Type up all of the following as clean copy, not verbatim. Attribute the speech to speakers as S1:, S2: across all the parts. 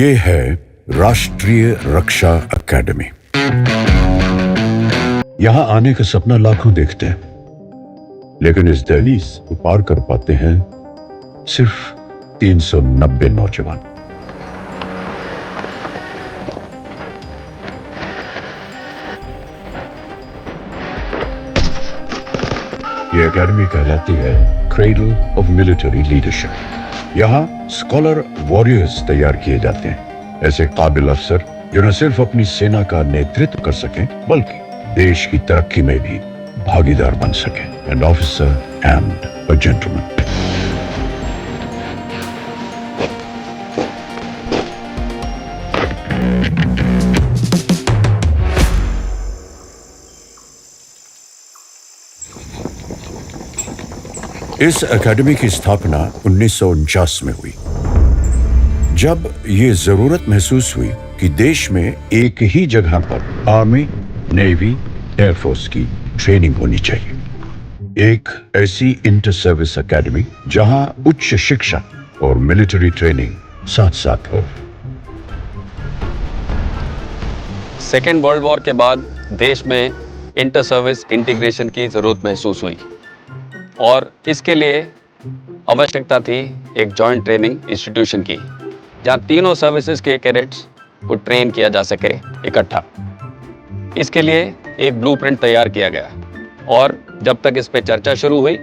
S1: ये है राष्ट्रीय रक्षा अकेडमी। यहां आने का सपना लाखों देखते हैं, लेकिन इस दहलीज को पार कर पाते हैं सिर्फ 390 नौजवान। ये अकेडमी कहलाती है क्रेडल ऑफ मिलिट्री लीडरशिप। यहाँ स्कॉलर वॉरियर्स तैयार किए जाते हैं, ऐसे काबिल अफसर जो न सिर्फ अपनी सेना का नेतृत्व कर सकें बल्कि देश की तरक्की में भी भागीदार बन सकें। An officer and a gentleman. इस एकेडमी की स्थापना 1949 में हुई, जब ये जरूरत महसूस हुई कि देश में एक ही जगह पर आर्मी, नेवी, एयरफोर्स की ट्रेनिंग होनी चाहिए। एक ऐसी इंटर सर्विस एकेडमी जहां उच्च शिक्षा और मिलिट्री ट्रेनिंग साथ साथ हो।
S2: सेकेंड वर्ल्ड वॉर के बाद देश में इंटर सर्विस इंटीग्रेशन की जरूरत महसूस हुई और इसके लिए आवश्यकता थी एक जॉइंट ट्रेनिंग इंस्टीट्यूशन की, जहां तीनों सर्विसेज के कैडेट्स को ट्रेन किया जा सके इकट्ठा। इसके लिए एक ब्लूप्रिंट तैयार किया गया और जब तक इस पे चर्चा शुरू हुई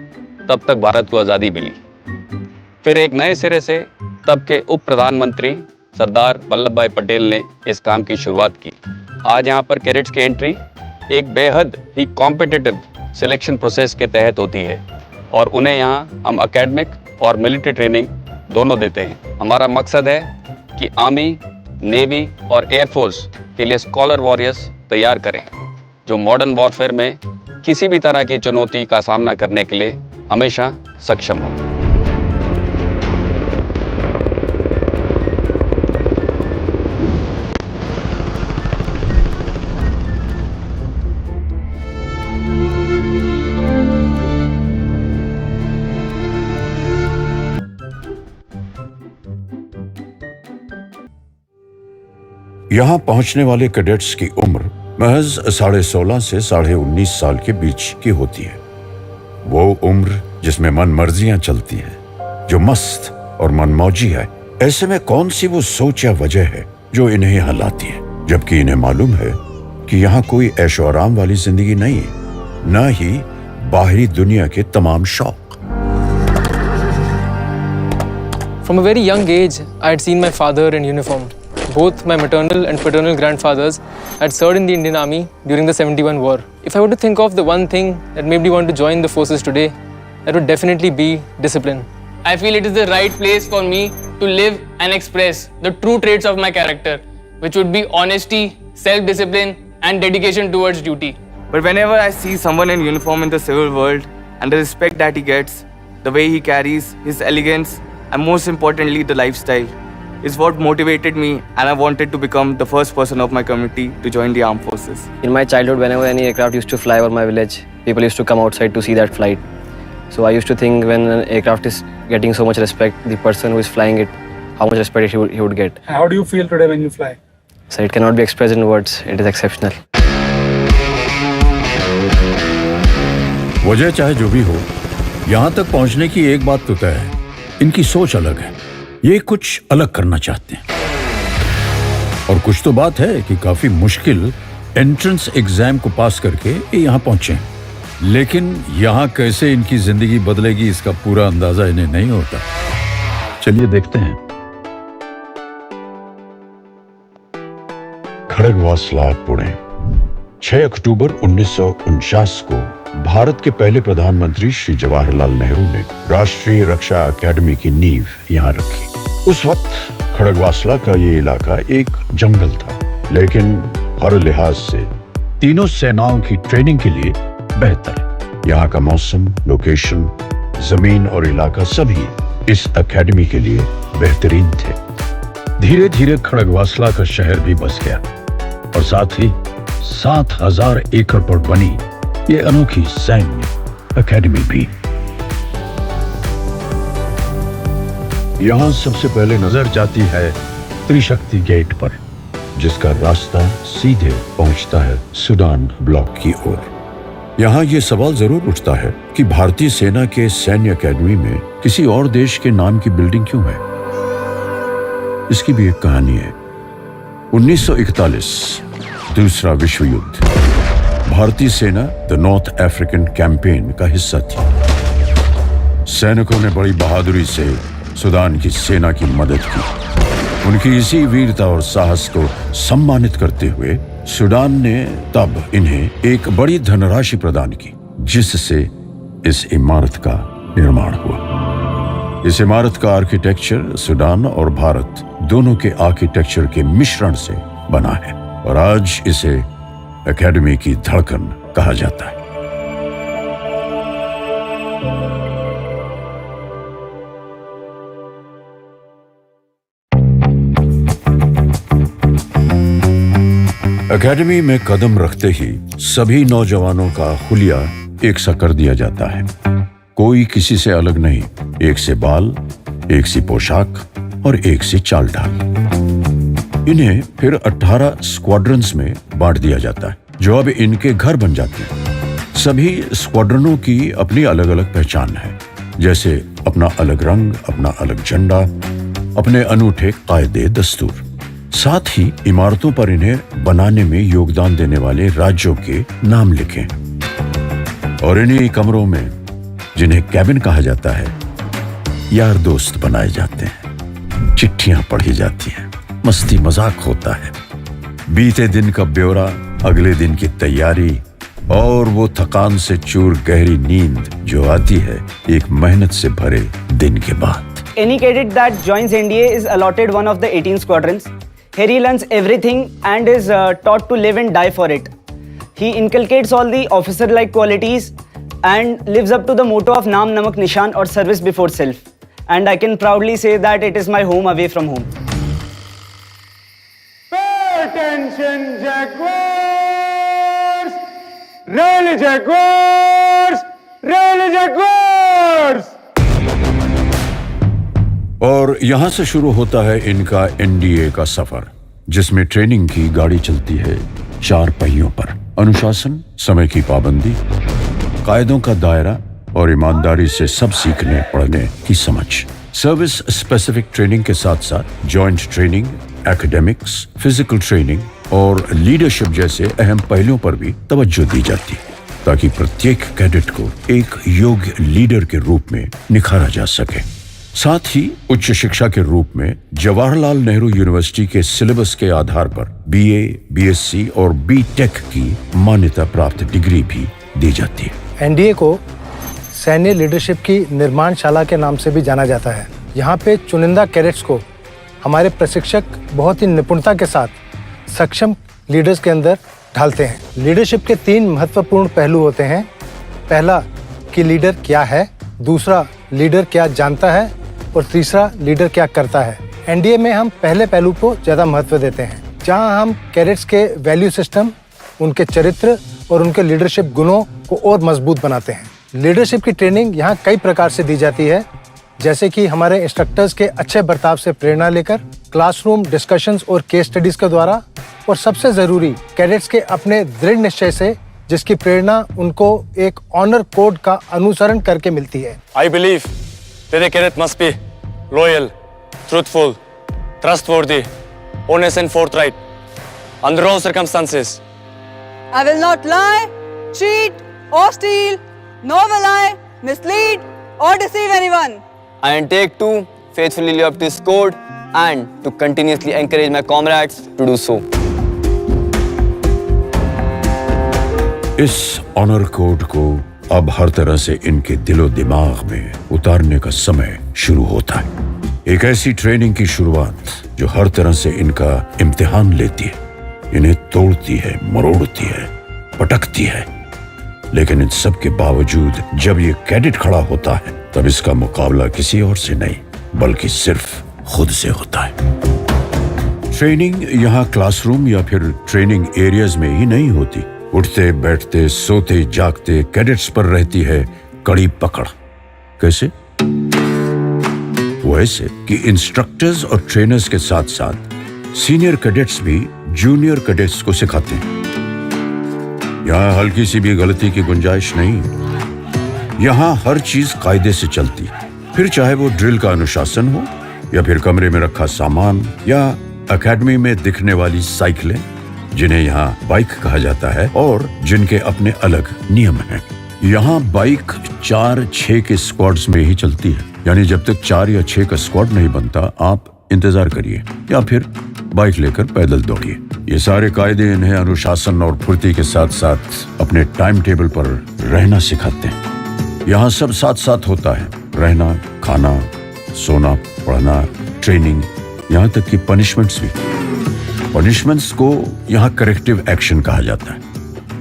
S2: तब तक भारत को आज़ादी मिली। फिर एक नए सिरे से तब के उप प्रधानमंत्री सरदार वल्लभ भाई पटेल ने इस काम की शुरुआत की। आज यहाँ पर कैडेट्स की एंट्री एक बेहद ही कॉम्पिटिटिव सिलेक्शन प्रोसेस के तहत होती है और उन्हें यहाँ हम एकेडमिक और मिलिट्री ट्रेनिंग दोनों देते हैं। हमारा मकसद है कि आर्मी, नेवी और एयरफोर्स के लिए स्कॉलर वॉरियर्स तैयार करें जो मॉडर्न वॉरफेयर में किसी भी तरह की चुनौती का सामना करने के लिए हमेशा सक्षम हो।
S1: यहां पहुंचने वाले कैडेट्स की उम्र महज 16.5 से 19.5 साल के बीच की होती है। वो उम्र जिसमें मन मर्जियां चलती हैं, जो मस्त और मनमौजी है। ऐसे में कौन सी वो सोच या वजह है जो इन्हें यहाँ लाती है, जबकि इन्हें मालूम है कि यहाँ कोई ऐशो आराम वाली जिंदगी नहीं है, न ही बाहरी दुनिया के तमाम शौक।
S3: From a very young age, I had seen my father in uniform. Both my maternal and paternal grandfathers had served in the Indian Army during the 71 war. If I were to think of the one thing that made me want to join the forces today, that would definitely be discipline.
S4: I feel it is the right place for me to live and express the true traits of my character, which would be honesty, self-discipline, and dedication towards duty.
S5: But whenever I see someone in uniform in the civil world and the respect that he gets, the way he carries, his elegance, and most importantly, the lifestyle, is what motivated me, and I wanted to become the first person of my community to join the armed forces.
S6: In my childhood, whenever any aircraft used to fly over my village, people used to come outside to see that flight. So I used to think when an aircraft is getting so much respect, the person who is flying it, how much respect he would get.
S7: How do you feel today when you fly?
S6: So it cannot be expressed in words. It is exceptional.
S1: वजह चाहे जो भी हो, यहाँ तक पहुँचने की एक बात तो तय है, इनकी सोच अलग है। ये कुछ अलग करना चाहते हैं और कुछ तो बात है कि काफी मुश्किल एंट्रेंस एग्जाम को पास करके ये यहाँ पहुंचे हैं। लेकिन यहाँ कैसे इनकी जिंदगी बदलेगी इसका पूरा अंदाजा इन्हें नहीं होता। चलिए देखते हैं। खड़गवासला, पुणे, 6 अक्टूबर 1949 को भारत के पहले प्रधानमंत्री श्री जवाहरलाल नेहरू ने राष्ट्रीय रक्षा अकेडमी की नींव यहाँ रखी। उस वक्त खड़गवासला का ये इलाका एक जंगल था, लेकिन हर लिहाज से तीनों सेनाओं की ट्रेनिंग के लिए बेहतर है। यहाँ का मौसम, लोकेशन, जमीन और इलाका सभी इस अकेडमी के लिए बेहतरीन थे। धीरे धीरे खड़गवासला का शहर भी बस गया और साथ ही 7,000 एकड़ पर बनी ये अनोखी सैन्य अकेडमी भी। यहाँ सबसे पहले नजर जाती है त्रिशक्ति गेट पर, जिसका रास्ता सीधे पहुंचता है सूडान ब्लॉक की ओर। यहाँ ये सवाल जरूर उठता है कि भारतीय सेना के सैन्य अकेडमी में किसी और देश के नाम की बिल्डिंग क्यों है? इसकी भी एक कहानी है। 1941 दूसरा विश्व युद्ध, भारतीय सेना द नॉर्थ अफ्रीकन कैंपेन का हिस्सा थी। सैनिकों ने बड़ी बहादुरी से सूडान की सेना की मदद की। उनकी इसी वीरता और साहस को सम्मानित करते हुए सूडान ने तब इन्हें एक बड़ी धनराशि प्रदान की, जिससे इस इमारत का निर्माण हुआ। इस इमारत का आर्किटेक्चर सूडान और भारत दोनों के आर्किटेक्चर के मिश्रण से बना है और आज इसे एकेडमी की धड़कन कहा जाता है। एकेडमी में कदम रखते ही सभी नौजवानों का हुलिया एक सा कर दिया जाता है। कोई किसी से अलग नहीं, एक से बाल, एक सी पोशाक और एक सी चाल ढाल। इन्हें फिर 18 स्क्वाड्रंस में बांट दिया जाता है, जो अब इनके घर बन जाते हैं। सभी स्क्वाड्रनों की अपनी अलग अलग पहचान है, जैसे अपना अलग रंग, अपना अलग झंडा, अपने अनूठे कायदे दस्तूर। साथ ही इमारतों पर इन्हें बनाने में योगदान देने वाले राज्यों के नाम लिखे और इन्हीं कमरों में, जिन्हें कैबिन कहा जाता है, यार दोस्त बनाए जाते हैं, चिट्ठियां पढ़ी जाती हैं, मस्ती मजाक होता है, बीते दिन का ब्यौरा, अगले दिन की तैयारी और वो थकान से चूर गहरी नींद जो आती है एक मेहनत से भरे दिन के बाद।
S7: Any cadet that joins NDA is allotted one of the 18 squadrons. Here he learns everything and is taught to live and die for it. He inculcates all the officer-like qualities and lives up to the motto of Naam Namak Nishan or service before self. And I can proudly say that it is my home away from home.
S8: Pay attention, Jaguars! Really, Jaguars! Really, Jaguars!
S1: और यहां से शुरू होता है इनका NDA का सफर, जिसमें training की गाड़ी चलती है 4 पहियों पर। अनुशासन, समय की पाबंदी, कायदों का दायरा और ईमानदारी से सब सीखने पढ़ने की समझ। सर्विस स्पेसिफिक ट्रेनिंग के साथ साथ joint training, academics, physical training और लीडरशिप जैसे अहम पहलुओं पर भी तवज्जो दी जाती है, ताकि प्रत्येक कैडेट को एक योग्य लीडर के रूप में निखारा जा सके। साथ ही उच्च शिक्षा के रूप में जवाहरलाल नेहरू यूनिवर्सिटी के सिलेबस के आधार पर बीए, बीएससी और बीटेक की मान्यता प्राप्त डिग्री भी दी जाती है।
S9: एनडीए को सैन्य लीडरशिप की निर्माणशाला के नाम से भी जाना जाता है। यहाँ पे चुनिंदा कैडेट्स को हमारे प्रशिक्षक बहुत ही निपुणता के साथ सक्षम लीडर्स के अंदर ढालते हैं। लीडरशिप के 3 महत्वपूर्ण पहलू होते हैं। पहला कि लीडर क्या है, दूसरा लीडर क्या जानता है और तीसरा लीडर क्या करता है। एनडीए में हम पहले पहलू को ज़्यादा महत्व देते हैं, जहां हम कैडेट्स के वैल्यू सिस्टम, उनके चरित्र और उनके लीडरशिप गुणों को और मजबूत बनाते हैं। लीडरशिप की ट्रेनिंग यहाँ कई प्रकार से दी जाती है, जैसे कि हमारे इंस्ट्रक्टर्स के अच्छे बर्ताव से प्रेरणा लेकर, क्लासरूम डिस्कशंस और केस स्टडीज के द्वारा, और सबसे ज़रूरी कैडेट्स के अपने दृढ़ निश्चय से, जिसकी प्रेरणा उनको एक ऑनर कोड का अनुसरण करके मिलती है।
S10: I believe that a cadet must be loyal, truthful, trustworthy, honest and forthright under all circumstances.
S11: I will not lie, cheat or steal, nor will I mislead or deceive anyone.
S5: I undertake to faithfully live up to this code and to continuously encourage my comrades to do so.
S1: इस honour code को अब हर तरह से इनके दिलो दिमाग में उतारने का समय शुरू होता है। एक ऐसी ट्रेनिंग की शुरुआत जो हर तरह से इनका इम्तिहान लेती है, इन्हें तोड़ती है, मरोड़ती है, पटकती है। लेकिन इन सब के बावजूद जब ये कैडेट खड़ा होता है, तब इसका मुकाबला किसी और से नहीं बल्कि सिर्फ खुद से होता है। ट्रेनिंग यहाँ क्लासरूम या फिर ट्रेनिंग एरियाज में ही नहीं होती। उठते बैठते सोते जागते कैडेट्स पर रहती है कड़ी पकड़। कैसे? वैसे कि इंस्ट्रक्टर्स और ट्रेनर्स के साथ साथ सीनियर कैडेट्स भी जूनियर कैडेट्स को सिखाते हैं। यहाँ हल्की सी भी गलती की गुंजाइश नहीं। यहाँ हर चीज कायदे से चलती है, फिर चाहे वो ड्रिल का अनुशासन हो या फिर कमरे में रखा सामान या एकेडमी में दिखने वाली साइकिलें, जिन्हें यहाँ बाइक कहा जाता है और जिनके अपने अलग नियम हैं। यहाँ बाइक 4-6 के स्क्वाड्स में ही चलती है, यानी जब तक 4 या 6 का स्क्वाड नहीं बनता आप इंतजार करिए या फिर बाइक लेकर पैदल दौड़िए। ये सारे कायदे इन्हें अनुशासन और फुर्ती के साथ साथ अपने टाइम टेबल पर रहना सिखाते हैं। यहाँ सब साथ साथ होता है, रहना, खाना, सोना, पढ़ना, ट्रेनिंग, यहाँ तक कि पनिशमेंट्स भी। पनिशमेंट्स को यहाँ करेक्टिव एक्शन कहा जाता है,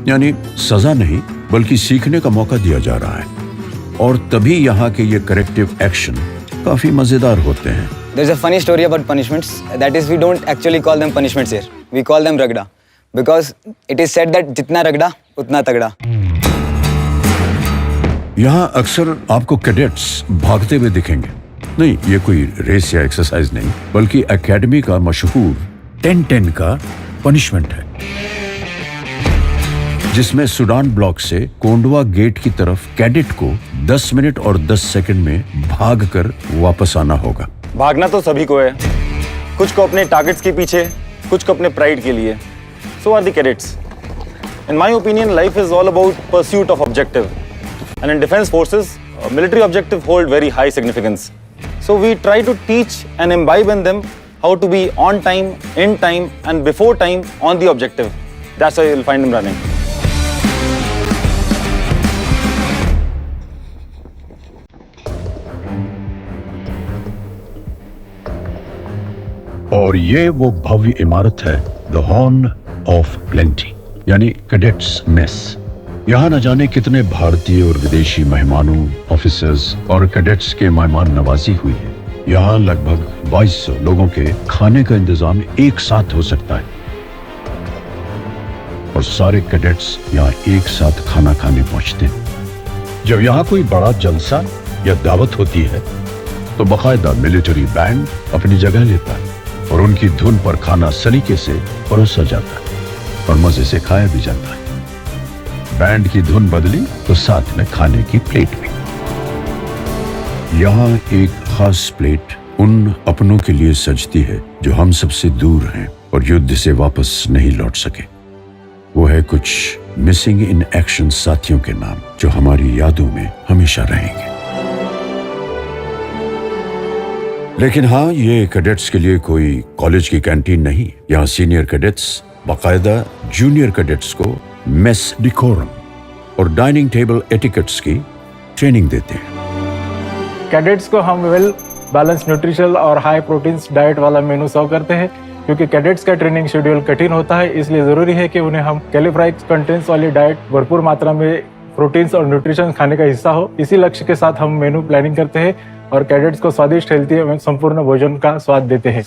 S1: यानी सजा नहीं बल्कि सीखने का मौका दिया जा रहा है। और तभी यहाँ के ये करेक्टिव एक्शन काफी मजेदार होते हैं।
S7: There's a funny story about punishments. That is, we don't actually call them punishments here. We call them ragda, because it is said that जितना रगड़ा उतना तगड़ा।
S1: यहाँ अक्सर आपको कैडेट्स भागते हुए दिखेंगे। नहीं, ये कोई रेस या एक्सरसाइज नहीं, बल्कि एकेडमी का मशहूर 10-10 का पनिशमेंट है, जिसमें सूडान ब्लॉक से कोंडवा गेट की तरफ कैडेट को 10 मिनट और 10 सेकंड में भागकर वापस आना होगा।
S10: भागना तो सभी को है, कुछ को अपने टारगेट्स के पीछे, कुछ को अपने प्राइड के लिए। So are the cadets. In my opinion, life is all about pursuit of objective. And in defense forces, military objective hold very high significance. So we try to teach and imbibe in them how to be on time, in time, and before time on the objective. That's why you'll find them running.
S1: और ये वो भव्य इमारत है, the horn of plenty, यानी cadets mess. यहाँ न जाने कितने भारतीय और विदेशी मेहमानों, ऑफिसर्स और कैडेट्स के मेहमान नवाजी हुई है। यहाँ लगभग 2200 लोगों के खाने का इंतजाम एक साथ हो सकता है और सारे कैडेट्स यहाँ एक साथ खाना खाने पहुंचते हैं। जब यहाँ कोई बड़ा जलसा या दावत होती है तो बाकायदा मिलिट्री बैंड अपनी जगह लेता है और उनकी धुन पर खाना सलीके से परोसा जाता है और मजे से खाया भी जाता है। बैंड की धुन बदली तो साथ में खाने की प्लेट भी। यहाँ एक खास प्लेट उन अपनों के लिए सजती है जो हम सबसे दूर हैं और युद्ध से वापस नहीं लौट सके। वो है कुछ मिसिंग इन एक्शन साथियों के नाम जो हमारी यादों में हमेशा रहेंगे। लेकिन हाँ, ये कैडेट्स के लिए कोई कॉलेज की कैंटीन नहीं। यहाँ सीनियर कैडेट्स बाकायदा जूनियर कैडेट्स को मेस डिकोरम और डाइनिंग टेबल एटिकेट्स की ट्रेनिंग देते हैं।
S9: कैडेट्स को हम वेल बैलेंस न्यूट्रिशनल और हाई प्रोटीन्स डाइट वाला मेनू सर्व करते हैं, क्योंकि कैडेट्स का ट्रेनिंग शेड्यूल कठिन होता है, इसलिए ज़रूरी है कि उन्हें हम कैलिफ्राइड कंटेंट्स वाली डाइट, भरपूर मात्रा में प्रोटीन्स और न्यूट्रिशन खाने का हिस्सा हो। इसी लक्ष्य के साथ हम मेनू प्लानिंग करते हैं और कैडेट्स को स्वादिष्ट, हेल्थी एवं संपूर्ण भोजन का स्वाद देते हैं।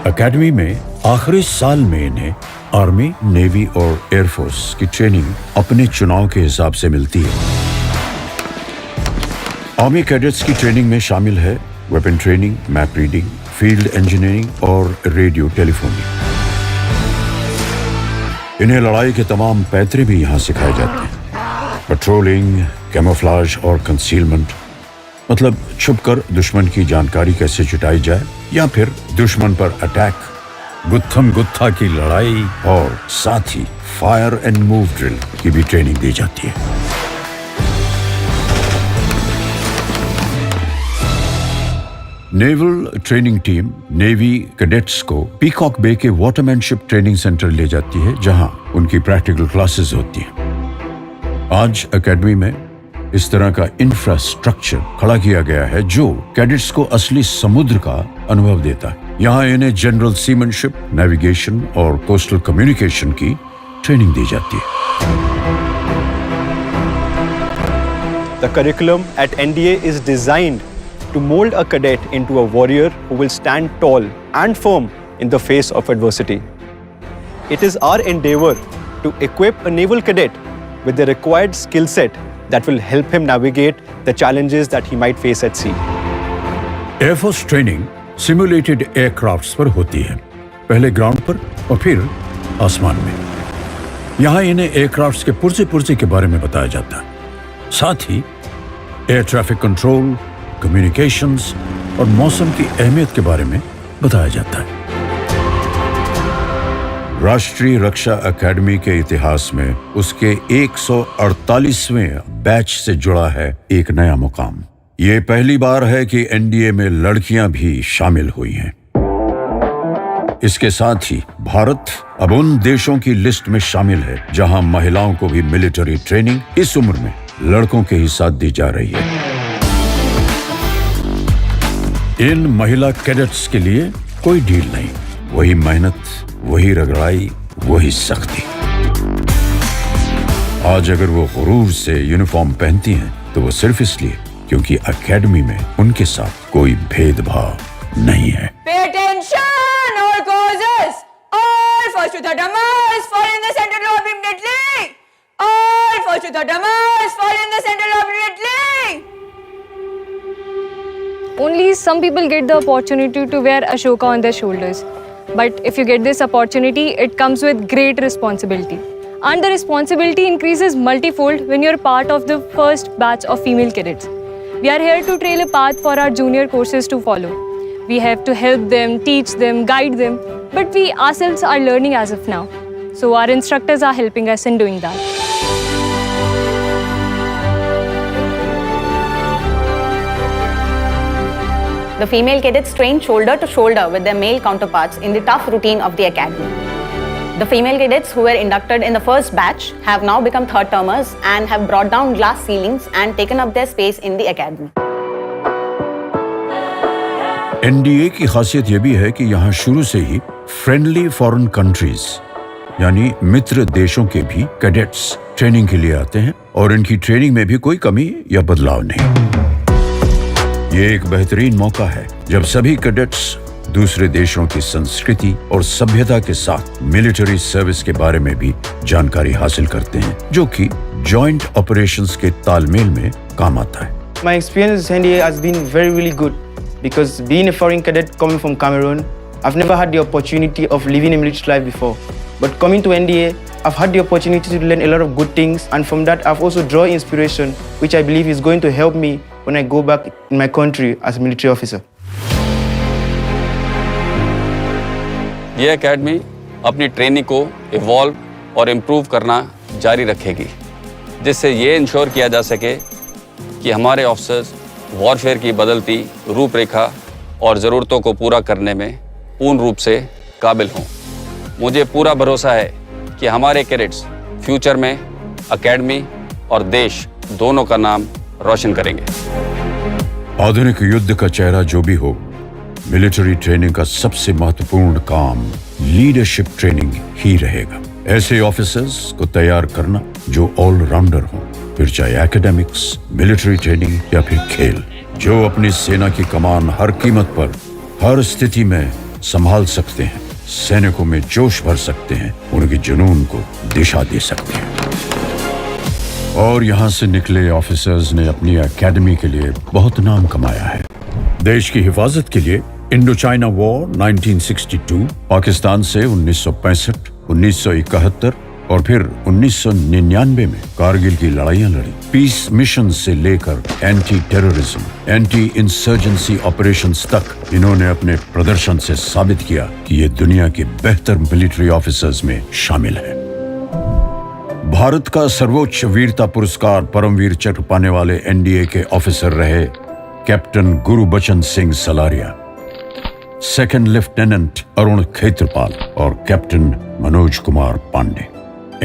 S1: एकेडमी में आखिरी साल में इन्हें आर्मी, नेवी और एयरफोर्स की ट्रेनिंग अपने चुनाव के हिसाब से मिलती है। आर्मी कैडेट्स की ट्रेनिंग में शामिल है weapon training, map reading, field engineering और रेडियो टेलीफोनी। इन्हें लड़ाई के तमाम पैतरे भी यहाँ सिखाए जाते हैं। पेट्रोलिंग, कैमोफ्लेज और कंसीलमेंट, मतलब छुपकर दुश्मन की जानकारी कैसे जुटाई जाए या फिर दुश्मन पर अटैक, गुत्थम गुत्था की लड़ाई और साथ ही फायर एंड मूव ड्रिल की भी ट्रेनिंग दी जाती है। Naval training team navy cadets को पीकॉक बे के वाटरमैनशिप ट्रेनिंग सेंटर ले जाती है, जहां उनकी प्रैक्टिकल क्लासेस होती हैं। आज एकेडमी में इस तरह का इंफ्रास्ट्रक्चर खड़ा किया गया है जो कैडेट्स को असली समुद्र का अनुभव देता है। यहाँ इन्हें जनरल सीमनशिप, नेविगेशन और कोस्टल कम्युनिकेशन की ट्रेनिंग दी जाती है।
S12: The curriculum at NDA is designed to mold a cadet into a warrior who will stand tall and firm in the face of adversity. It is our endeavor to equip a naval cadet with the required skill set that will help him navigate the challenges that he might face at sea.
S1: Air force training simulated aircrafts पर होती है, पहले ground पर और फिर आसमान में। यहाँ इन्हें एयरक्राफ्ट्स के पुर्जे के बारे में बताया जाता है। साथ ही एयर ट्रैफिक कंट्रोल, कम्युनिकेशंस और मौसम की अहमियत के बारे में बताया जाता है। राष्ट्रीय रक्षा अकेडमी के इतिहास में उसके 148वें बैच से जुड़ा है एक नया मुकाम। ये पहली बार है कि एनडीए में लड़कियां भी शामिल हुई हैं। इसके साथ ही भारत अब उन देशों की लिस्ट में शामिल है जहां महिलाओं को भी मिलिट्री ट्रेनिंग इस उम्र में लड़कों के ही साथ दी जा रही है। इन महिला कैडेट्स के लिए कोई ढील नहीं, वही मेहनत, वही रगड़ाई, वही सख्ती। आज अगर वो गुरूर से यूनिफॉर्म पहनती हैं तो वो सिर्फ इसलिए क्योंकि एकेडमी में उनके साथ कोई भेदभाव नहीं है।
S11: Pay attention, all causes. All first to the mass, fall in the center lobe immediately. All first to the mass, fall in the center lobe immediately.
S13: Only some people get the opportunity to wear Ashoka on their shoulders. But if you get this opportunity, it comes with great responsibility. And the responsibility increases multifold when you're part of the first batch of female cadets. We are here to trail a path for our junior courses to follow. We have to help them, teach them, guide them, but we ourselves are learning as of now. So our instructors are helping us in doing that.
S14: The female cadets train shoulder to shoulder with their male counterparts in the tough routine of the academy. The female cadets who were inducted in the first batch have now become third-termers and have brought down glass ceilings and taken up their space in the academy.
S1: NDA की खासियत यह भी है कि यहाँ शुरू से ही friendly foreign countries यानी मित्र देशों के भी कैडेट्स ट्रेनिंग के लिए आते हैं और इनकी ट्रेनिंग में भी कोई कमी या बदलाव नहीं। ये एक बेहतरीन मौका है जब सभी कैडेट्स दूसरे देशों की संस्कृति और सभ्यता के साथ मिलिट्री सर्विस के बारे में भी जानकारी हासिल करते हैं, जो कि जॉइंट ऑपरेशंस के तालमेल में काम आता है।
S15: My experience with NDA has been really good because being a foreign cadet coming from Cameroon, I've never had the opportunity of living a military life before. But coming to NDA, I've had the opportunity to learn a lot of good things, and from that I've also drawn inspiration, which I believe is going to help me when I go back in my country as a military officer.
S2: ये academy अपनी training को evolve और improve करना जारी रखेगी, जिससे ये ensure किया जा सके कि हमारे ऑफिसर्स वॉरफेयर की बदलती रूपरेखा और ज़रूरतों को पूरा करने में पूर्ण रूप से काबिल हों। मुझे पूरा भरोसा है कि हमारे कैडेट्स फ्यूचर में एकेडमी और देश दोनों का नाम रोशन करेंगे।
S1: आधुनिक युद्ध का चेहरा जो भी हो, मिलिट्री ट्रेनिंग का सबसे महत्वपूर्ण काम लीडरशिप ट्रेनिंग ही रहेगा। ऐसे ऑफिसर्स को तैयार करना जो ऑलराउंडर हों, फिर चाहे एकेडमिक्स, मिलिट्री ट्रेनिंग या फिर खेल, जो अपनी सेना की कमान हर कीमत पर हर स्थिति में संभाल सकते हैं, सैनिकों में जोश भर सकते हैं, उनके जुनून को दिशा दे सकते हैं। और यहाँ से निकले ऑफिसर्स ने अपनी एकेडमी के लिए बहुत नाम कमाया है। देश की हिफाजत के लिए इंडो चाइना वॉर 1962, पाकिस्तान से 1965, 1971 और फिर 1999 में कारगिल की लड़ाइयां लड़ी। पीस मिशन से लेकर anti terrorism, anti insurgency operations तक इन्होंने अपने प्रदर्शन से साबित किया कि ये दुनिया के बेहतर मिलिट्री ऑफिसर्स में शामिल है। भारत का सर्वोच्च वीरता पुरस्कार परमवीर चक्र पाने वाले एनडीए के ऑफिसर रहे captain Gurbachan Singh Salaria, second lieutenant Arun Khetarpal और कैप्टन मनोज कुमार पांडे।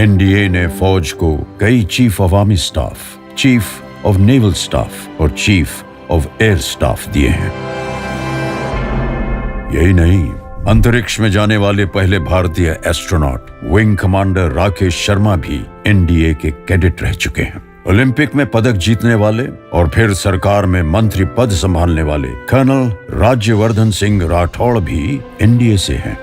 S1: एनडीए ने फौज को कई chief of army staff, chief of naval staff और चीफ ऑफ एयर स्टाफ दिए हैं। यही नहीं, अंतरिक्ष में जाने वाले पहले भारतीय astronaut wing commander Rakesh Sharma भी एनडीए के कैडेट रह चुके हैं। ओलंपिक में पदक जीतने वाले और फिर सरकार में मंत्री पद संभालने वाले कर्नल राज्यवर्धन सिंह राठौड़ भी एनडीए से हैं।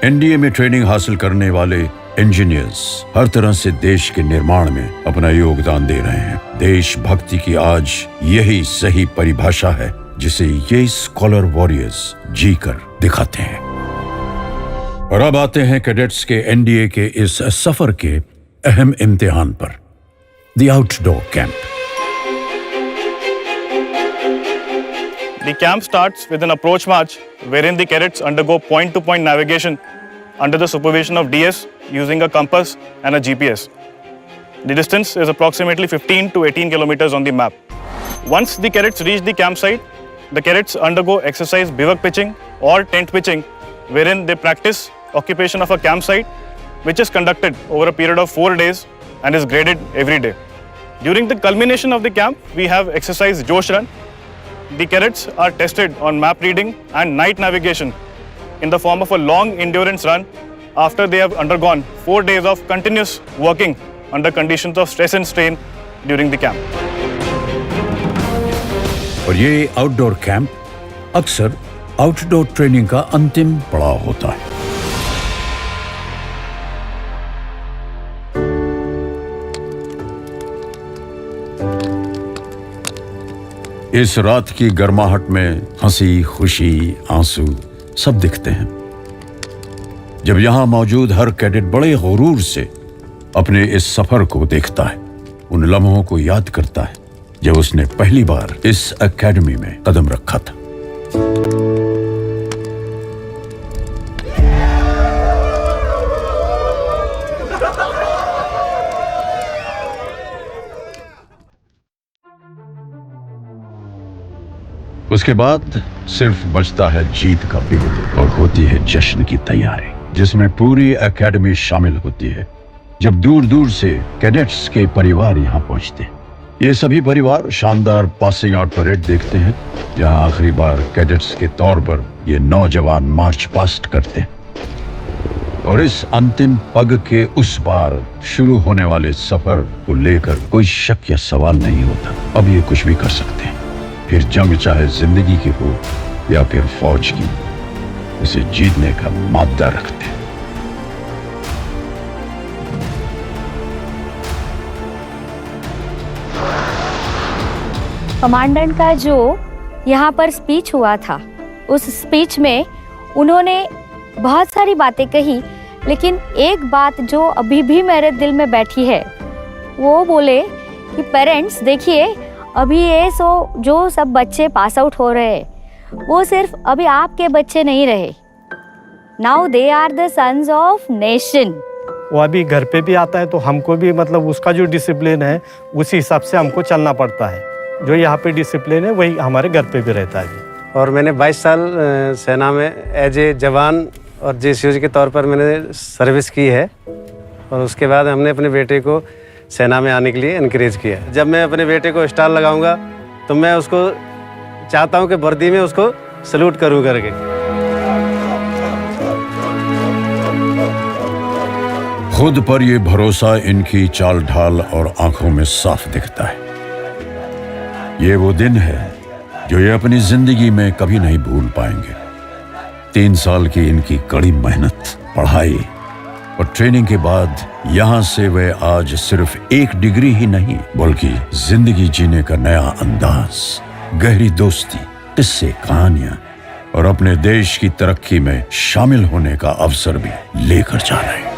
S1: एनडीए में ट्रेनिंग हासिल करने वाले इंजीनियर्स हर तरह से देश के निर्माण में अपना योगदान दे रहे हैं। देशभक्ति की आज यही सही परिभाषा है जिसे ये स्कॉलर वॉरियर्स जीकर दिखाते हैं। और अब आते हैं कैडेट्स के एनडीए के इस सफर के अहम इम्तिहान पर, the outdoor camp.
S16: The camp starts with an approach march wherein the cadets undergo point-to-point navigation under the supervision of DS using a compass and a GPS. The distance is approximately 15 to 18 kilometers on the map. Once the cadets reach the campsite, the cadets undergo exercise bivouac pitching or tent pitching, wherein they practice occupation of a campsite, which is conducted over a period of 4 days and is graded every day. During the culmination of the camp, we have exercise Josh Run. The cadets are tested on map reading and night navigation in the form of a long endurance run after they have undergone 4 days of continuous working under conditions of stress and strain during the camp.
S1: और ये outdoor camp अक्सर outdoor training का अंतिम पड़ाव होता है। इस रात की गर्माहट में हंसी, खुशी, आंसू सब दिखते हैं। जब यहां मौजूद हर कैडेट बड़े गुरूर से अपने इस सफर को देखता है, उन लम्हों को याद करता है जब उसने पहली बार इस एकेडमी में कदम रखा था। उसके बाद सिर्फ बचता है जीत का बिगुल और होती है जश्न की तैयारी, जिसमें पूरी एकेडमी शामिल होती है। जब दूर दूर से कैडेट्स के परिवार यहाँ पहुँचते हैं, ये सभी परिवार शानदार पासिंग आउट परेड देखते हैं, जहाँ आखिरी बार कैडेट्स के तौर पर ये नौजवान मार्च पास्ट करते हैं। और इस अंतिम पग के उस पार शुरू होने वाले सफर को लेकर कोई शक या सवाल नहीं होता। अब ये कुछ भी कर सकते हैं, फिर जंग चाहे जिंदगी की हो या फिर फौज की, उसे जीतने का मादा रखते हैं।
S17: कमांडेंट का जो यहाँ पर स्पीच हुआ था, उस स्पीच में उन्होंने बहुत सारी बातें कही, लेकिन एक बात जो अभी भी मेरे दिल में बैठी है, वो बोले कि पेरेंट्स देखिए, अभी ये जो सब बच्चे पास आउट हो रहे हैं, वो सिर्फ अभी आपके बच्चे नहीं रहे, now they are the sons of nation.
S18: वो अभी घर पे भी आता है तो हमको भी मतलब उसका जो डिसिप्लिन है उसी हिसाब से हमको चलना पड़ता है। जो यहाँ पे डिसिप्लिन है वही हमारे घर पे भी रहता है।
S19: और मैंने 22 साल सेना में एज ए जवान और जेसीओ के तौर पर मैंने सर्विस की है, और उसके बाद हमने अपने बेटे को सेना में आने के लिए इनकरेज किया। जब मैं अपने बेटे को स्टार लगाऊंगा तो मैं उसको चाहता हूं कि वर्दी में उसको सल्यूट करूं करके।
S1: खुद पर यह भरोसा इनकी चाल ढाल और आंखों में साफ दिखता है। ये वो दिन है जो ये अपनी जिंदगी में कभी नहीं भूल पाएंगे। 3 साल की इनकी कड़ी मेहनत, पढ़ाई और ट्रेनिंग के बाद यहां से वे आज सिर्फ एक डिग्री ही नहीं, बल्कि जिंदगी जीने का नया अंदाज, गहरी दोस्ती, किस्से, कहानियां और अपने देश की तरक्की में शामिल होने का अवसर भी लेकर जा रहे हैं।